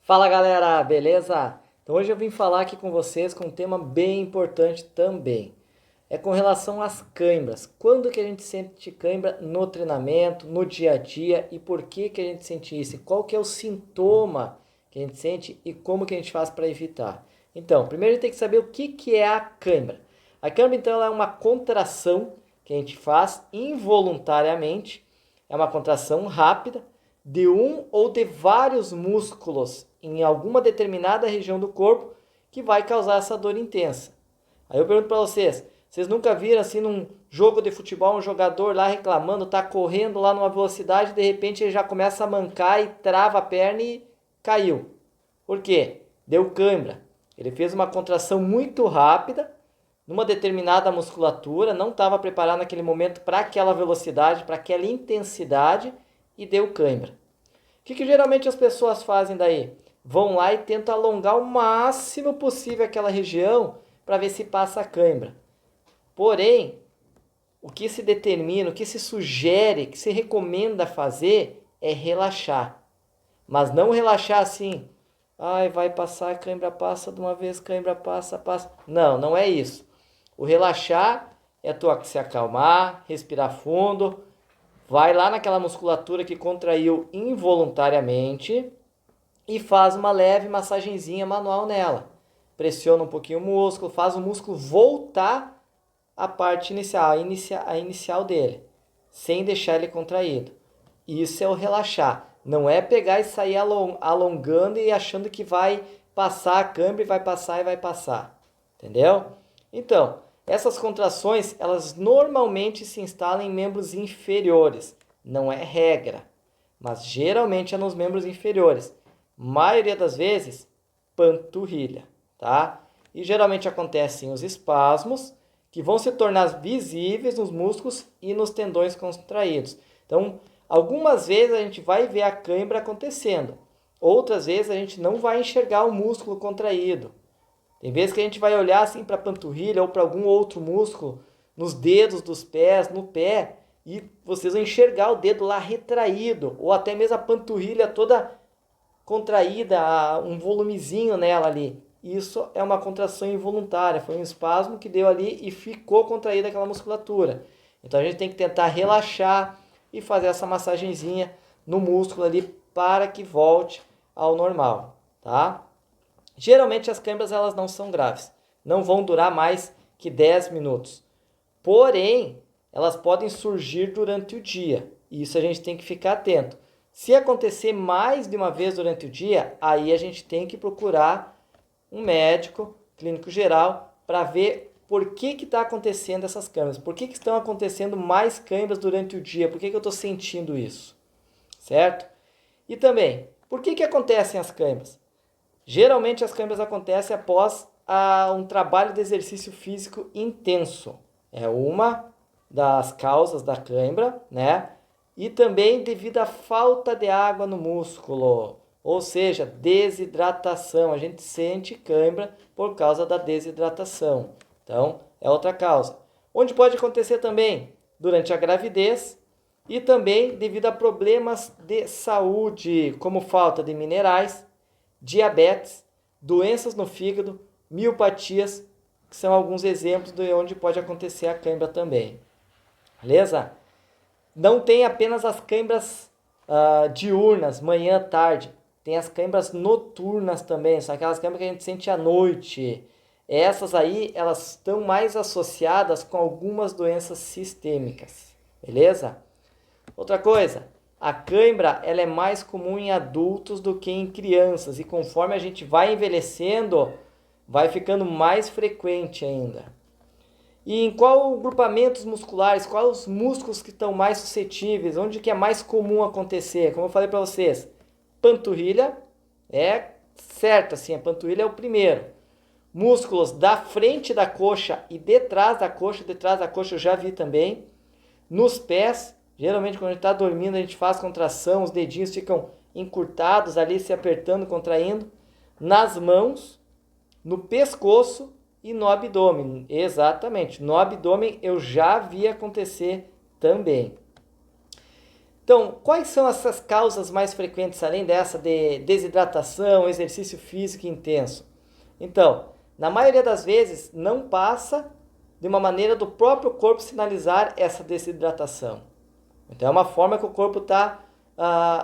Fala galera, beleza? Então hoje eu vim falar aqui com vocês com um tema bem importante também. É com relação às cãibras. Quando que a gente sente cãibra no treinamento, no dia a dia e por que que a gente sente isso? E qual que é o sintoma que a gente sente e como que a gente faz para evitar? Então, primeiro a gente tem que saber o que que é a cãibra. A cãibra então ela é uma contração que a gente faz involuntariamente, é uma contração rápida de um ou de vários músculos em alguma determinada região do corpo que vai causar essa dor intensa. Aí eu pergunto para vocês nunca viram assim num jogo de futebol um jogador lá reclamando, tá correndo lá numa velocidade, de repente ele já começa a mancar e trava a perna e caiu. Por quê? Deu cãibra. Ele fez uma contração muito rápida numa determinada musculatura, não estava preparado naquele momento para aquela velocidade, para aquela intensidade e deu cãibra. O que geralmente as pessoas fazem daí? Vão lá e tentam alongar o máximo possível aquela região para ver se passa a cãibra. Porém, o que se determina, o que se sugere, o que se recomenda fazer é relaxar. Mas não relaxar assim, ai, vai passar, a cãibra passa de uma vez, cãibra passa, passa. Não, não é isso. O relaxar é tu se acalmar, respirar fundo, vai lá naquela musculatura que contraiu involuntariamente e faz uma leve massagenzinha manual nela. Pressiona um pouquinho o músculo, faz o músculo voltar à parte inicial, a inicial dele, sem deixar ele contraído. Isso é o relaxar. Não é pegar e sair alongando e achando que vai passar a câimbra e vai passar e vai passar. Entendeu? Então, essas contrações, elas normalmente se instalam em membros inferiores. Não é regra, mas geralmente é nos membros inferiores. Maioria das vezes, panturrilha, tá? E geralmente acontecem os espasmos, que vão se tornar visíveis nos músculos e nos tendões contraídos. Então, algumas vezes a gente vai ver a cãibra acontecendo, outras vezes a gente não vai enxergar o músculo contraído. Tem vezes que a gente vai olhar assim para a panturrilha ou para algum outro músculo, nos dedos dos pés, no pé, e vocês vão enxergar o dedo lá retraído, ou até mesmo a panturrilha toda contraída, um volumezinho nela ali. Isso é uma contração involuntária, foi um espasmo que deu ali e ficou contraída aquela musculatura. Então a gente tem que tentar relaxar e fazer essa massagenzinha no músculo ali para que volte ao normal, tá? Geralmente as câimbras elas não são graves, não vão durar mais que 10 minutos. Porém, elas podem surgir durante o dia, e isso a gente tem que ficar atento. Se acontecer mais de uma vez durante o dia, aí a gente tem que procurar um médico clínico geral para ver por que está acontecendo essas câimbras, por que estão acontecendo mais câimbras durante o dia, por que eu estou sentindo isso, certo? E também, por que acontecem as câimbras? Geralmente as câimbras acontecem após um trabalho de exercício físico intenso. É uma das causas da cãibra, né? E também devido à falta de água no músculo, ou seja, desidratação. A gente sente cãibra por causa da desidratação. Então, é outra causa. Onde pode acontecer também? Durante a gravidez e também devido a problemas de saúde, como falta de minerais, diabetes, doenças no fígado, miopatias, que são alguns exemplos de onde pode acontecer a cãibra também. Beleza? Não tem apenas as câimbras diurnas, manhã, tarde. Tem as câimbras noturnas também, são aquelas câimbras que a gente sente à noite. Essas aí, elas estão mais associadas com algumas doenças sistêmicas. Beleza? Outra coisa, a cãibra ela é mais comum em adultos do que em crianças. E conforme a gente vai envelhecendo, vai ficando mais frequente ainda. E em qual grupamentos musculares, quais os músculos que estão mais suscetíveis, onde que é mais comum acontecer? Como eu falei para vocês, panturrilha é certo, assim, a panturrilha é o primeiro. Músculos da frente da coxa e detrás da coxa eu já vi também. Nos pés, geralmente quando a gente está dormindo a gente faz contração, os dedinhos ficam encurtados ali, se apertando, contraindo. Nas mãos, no pescoço e no abdômen. Exatamente, no abdômen eu já vi acontecer também. Então, quais são essas causas mais frequentes, além dessa de desidratação, exercício físico intenso? Então, na maioria das vezes, não passa de uma maneira do próprio corpo sinalizar essa desidratação. Então, é uma forma que o corpo está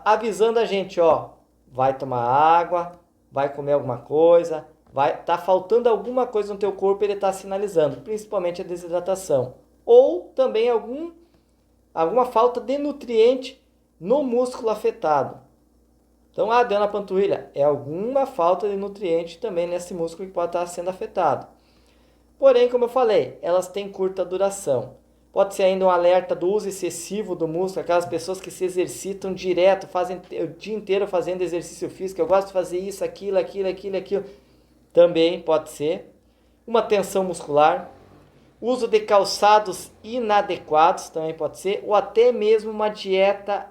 avisando a gente, ó, vai tomar água, vai comer alguma coisa, tá faltando alguma coisa no teu corpo, ele está sinalizando, principalmente a desidratação. Ou também alguma falta de nutriente no músculo afetado. Então, deu na panturrilha, é alguma falta de nutriente também nesse músculo que pode estar sendo afetado. Porém, como eu falei, elas têm curta duração. Pode ser ainda um alerta do uso excessivo do músculo, aquelas pessoas que se exercitam direto, fazem o dia inteiro fazendo exercício físico, eu gosto de fazer isso, aquilo. Também pode ser. Uma tensão muscular. Uso de calçados inadequados também pode ser. Ou até mesmo uma dieta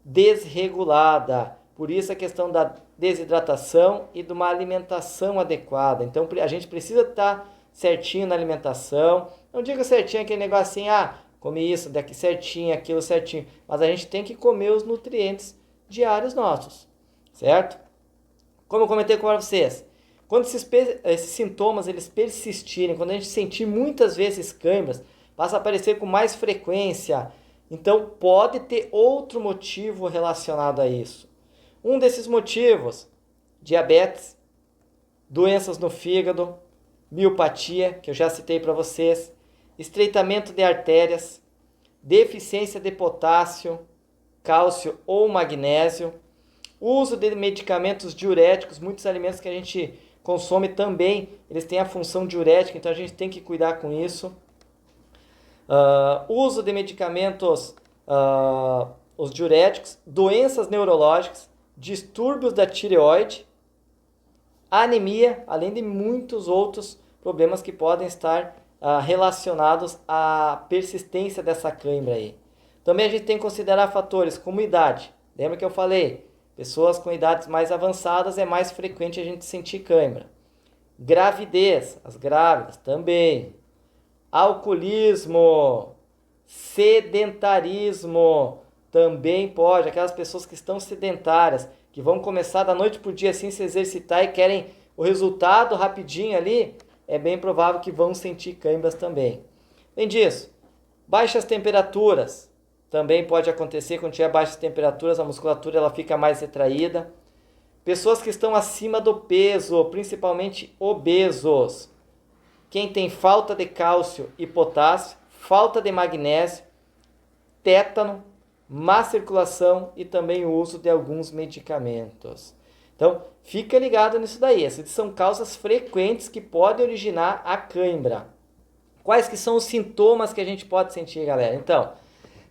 desregulada. Por isso a questão da desidratação e de uma alimentação adequada. Então a gente precisa estar certinho na alimentação. Não digo certinho aquele negócio assim, come isso, daqui certinho, aquilo certinho. Mas a gente tem que comer os nutrientes diários nossos, certo? Como eu comentei com vocês, quando esses sintomas eles persistirem, quando a gente sentir muitas vezes câimbras, passa a aparecer com mais frequência, então pode ter outro motivo relacionado a isso. Um desses motivos, diabetes, doenças no fígado, miopatia, que eu já citei para vocês, estreitamento de artérias, deficiência de potássio, cálcio ou magnésio, uso de medicamentos diuréticos, muitos alimentos que a gente consome também, eles têm a função diurética, então a gente tem que cuidar com isso. Uso de medicamentos, os diuréticos, doenças neurológicas, distúrbios da tireoide, anemia, além de muitos outros problemas que podem estar relacionados à persistência dessa cãibra aí. Também a gente tem que considerar fatores como idade. Lembra que eu falei? Pessoas com idades mais avançadas é mais frequente a gente sentir cãibra. Gravidez, as grávidas também. Alcoolismo, sedentarismo também pode. Aquelas pessoas que estão sedentárias, que vão começar da noite para o dia assim se exercitar e querem o resultado rapidinho ali, é bem provável que vão sentir cãibras também. Além disso, baixas temperaturas. Também pode acontecer quando tiver baixas temperaturas, a musculatura ela fica mais retraída. Pessoas que estão acima do peso, principalmente obesos. Quem tem falta de cálcio e potássio, falta de magnésio, tétano, má circulação e também o uso de alguns medicamentos. Então, fica ligado nisso daí. Essas são causas frequentes que podem originar a cãibra. Quais que são os sintomas que a gente pode sentir, galera? Então,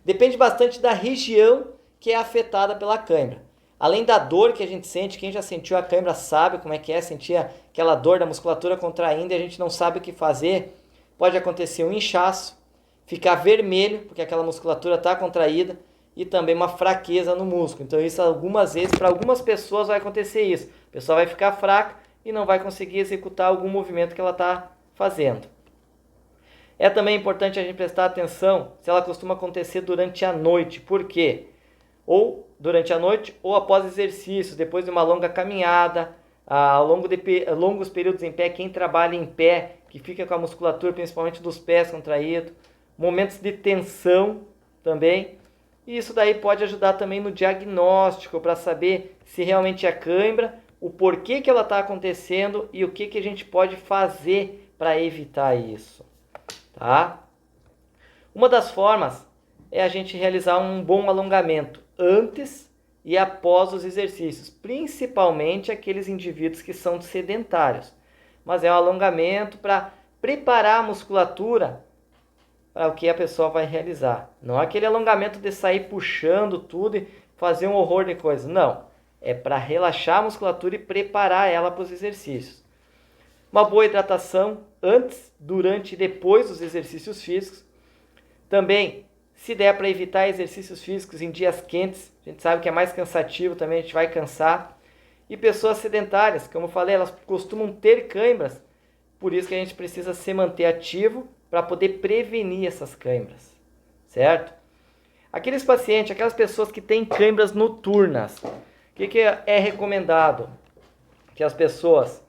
depende bastante da região que é afetada pela cãibra. Além da dor que a gente sente, quem já sentiu a cãibra sabe como é que é sentir aquela dor da musculatura contraindo e a gente não sabe o que fazer. Pode acontecer um inchaço, ficar vermelho, porque aquela musculatura está contraída, e também uma fraqueza no músculo. Então isso algumas vezes, para algumas pessoas vai acontecer isso. A pessoa vai ficar fraca e não vai conseguir executar algum movimento que ela está fazendo. É também importante a gente prestar atenção se ela costuma acontecer durante a noite. Por quê? Ou durante a noite ou após exercícios, depois de uma longa caminhada, ao longo de longos períodos em pé, quem trabalha em pé, que fica com a musculatura principalmente dos pés contraído, momentos de tensão também. E isso daí pode ajudar também no diagnóstico para saber se realmente é cãibra, o porquê que ela está acontecendo e o que a gente pode fazer para evitar isso. Tá? Uma das formas é a gente realizar um bom alongamento antes e após os exercícios, principalmente aqueles indivíduos que são sedentários. Mas é um alongamento para preparar a musculatura para o que a pessoa vai realizar. Não é aquele alongamento de sair puxando tudo e fazer um horror de coisa. Não. É para relaxar a musculatura e preparar ela para os exercícios. Uma boa hidratação antes, durante e depois dos exercícios físicos. Também, se der para evitar exercícios físicos em dias quentes, a gente sabe que é mais cansativo também, a gente vai cansar. E pessoas sedentárias, como eu falei, elas costumam ter cãibras, por isso que a gente precisa se manter ativo para poder prevenir essas cãibras, certo? Aqueles pacientes, aquelas pessoas que têm câimbras noturnas, o que é recomendado? Que as pessoas,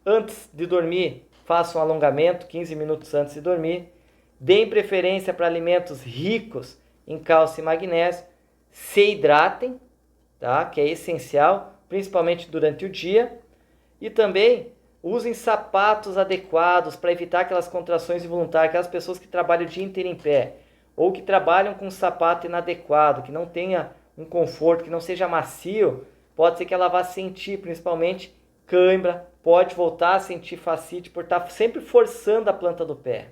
antes de dormir, façam um alongamento, 15 minutos antes de dormir, deem preferência para alimentos ricos em cálcio e magnésio, se hidratem, tá? Que é essencial, principalmente durante o dia, e também usem sapatos adequados para evitar aquelas contrações involuntárias, aquelas pessoas que trabalham o dia inteiro em pé, ou que trabalham com um sapato inadequado, que não tenha um conforto, que não seja macio, pode ser que ela vá sentir, principalmente, cãibra, pode voltar a sentir fascite por estar sempre forçando a planta do pé.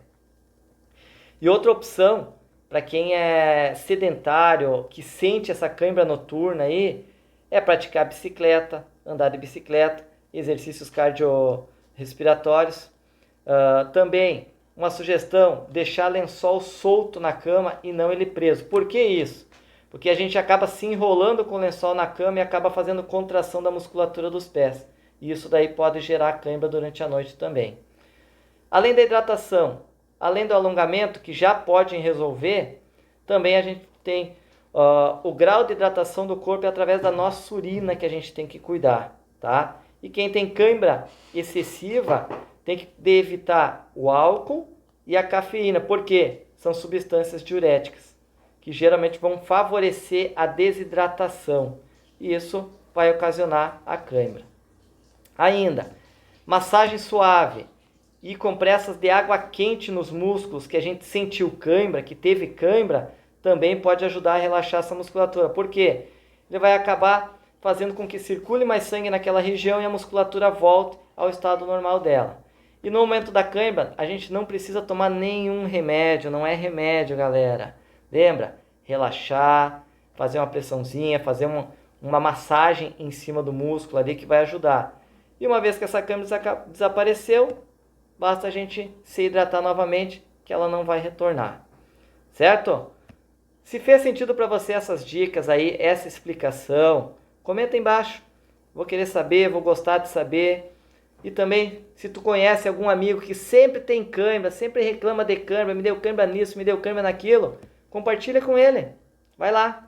E outra opção, para quem é sedentário, que sente essa cãibra noturna aí, é praticar bicicleta, andar de bicicleta, exercícios cardiorrespiratórios. Também, uma sugestão, deixar lençol solto na cama e não ele preso. Por que isso? Porque a gente acaba se enrolando com o lençol na cama e acaba fazendo contração da musculatura dos pés. E isso daí pode gerar cãibra durante a noite também. Além da hidratação, além do alongamento, que já podem resolver, também a gente tem o grau de hidratação do corpo através da nossa urina que a gente tem que cuidar, tá? E quem tem cãibra excessiva tem que evitar o álcool e a cafeína, porque são substâncias diuréticas, que geralmente vão favorecer a desidratação. E isso vai ocasionar a cãibra. Ainda, massagem suave e compressas de água quente nos músculos que a gente sentiu cãibra, que teve cãibra, também pode ajudar a relaxar essa musculatura. Por quê? Ele vai acabar fazendo com que circule mais sangue naquela região e a musculatura volte ao estado normal dela. E no momento da cãibra, a gente não precisa tomar nenhum remédio, não é remédio, galera. Lembra? Relaxar, fazer uma pressãozinha, fazer uma massagem em cima do músculo ali que vai ajudar. E uma vez que essa cãibra desapareceu, basta a gente se hidratar novamente, que ela não vai retornar. Certo? Se fez sentido para você essas dicas aí, essa explicação, comenta aí embaixo. Vou querer saber, vou gostar de saber. E também, se tu conhece algum amigo que sempre tem cãibra, sempre reclama de cãibra, me deu cãibra nisso, me deu cãibra naquilo, compartilha com ele. Vai lá.